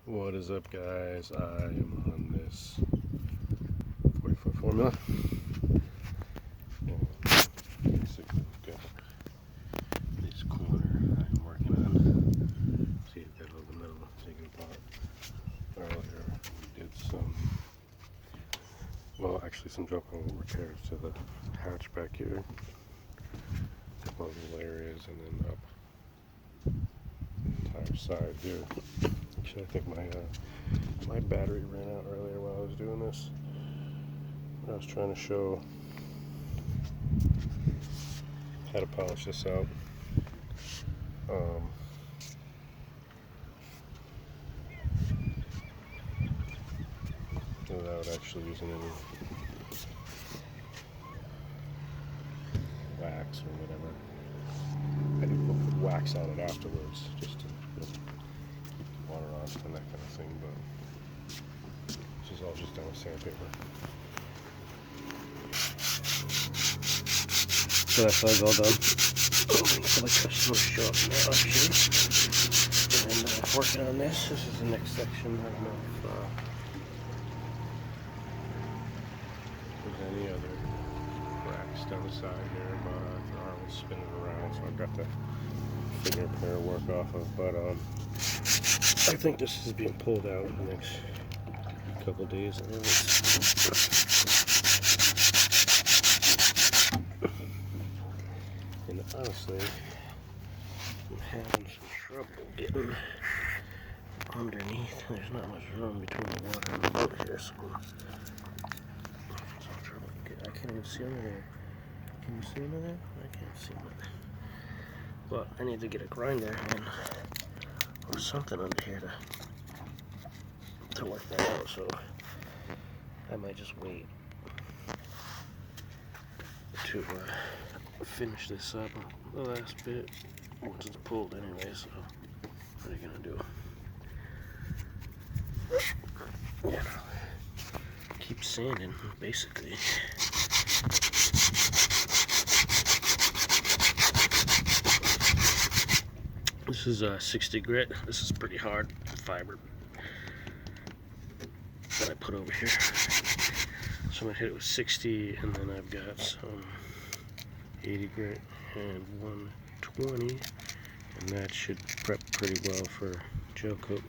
What is up, guys? I am on this 40-foot formula. And basically, we've got this corner I'm working on. See, I've got all the metal taken apart. Earlier, we did some jumping repairs to the hatch back here. A couple of little areas, and then up the entire side here. Actually, I think my battery ran out earlier while I was doing this. I was trying to show how to polish this out without actually using any wax or whatever. I do put wax on it afterwards just to keep the water off and that kind of thing, but this is all just done with sandpaper. So that side's all done. So the customer show up now, actually. And working on this. This is the next section. I don't know if there's any other cracks down the side here, but the arm is spinning around, so I've got the finger pair work off of. But I think this is being pulled out in the next couple days. And honestly, I'm having some trouble getting underneath. There's not much room between the water and the boat here, so some trouble. I can't even see under there. Can you see under there? I can't see under there. But I need to get a grinder and or something under here to work that out. So I might just wait to finish this up the last bit once it's pulled anyway. So what are you gonna do? Yeah, keep sanding basically. This is 60 grit. This is pretty hard fiber that I put over here. So I'm gonna hit it with 60, and then I've got some 80 grit and 120, and that should prep pretty well for gel coat.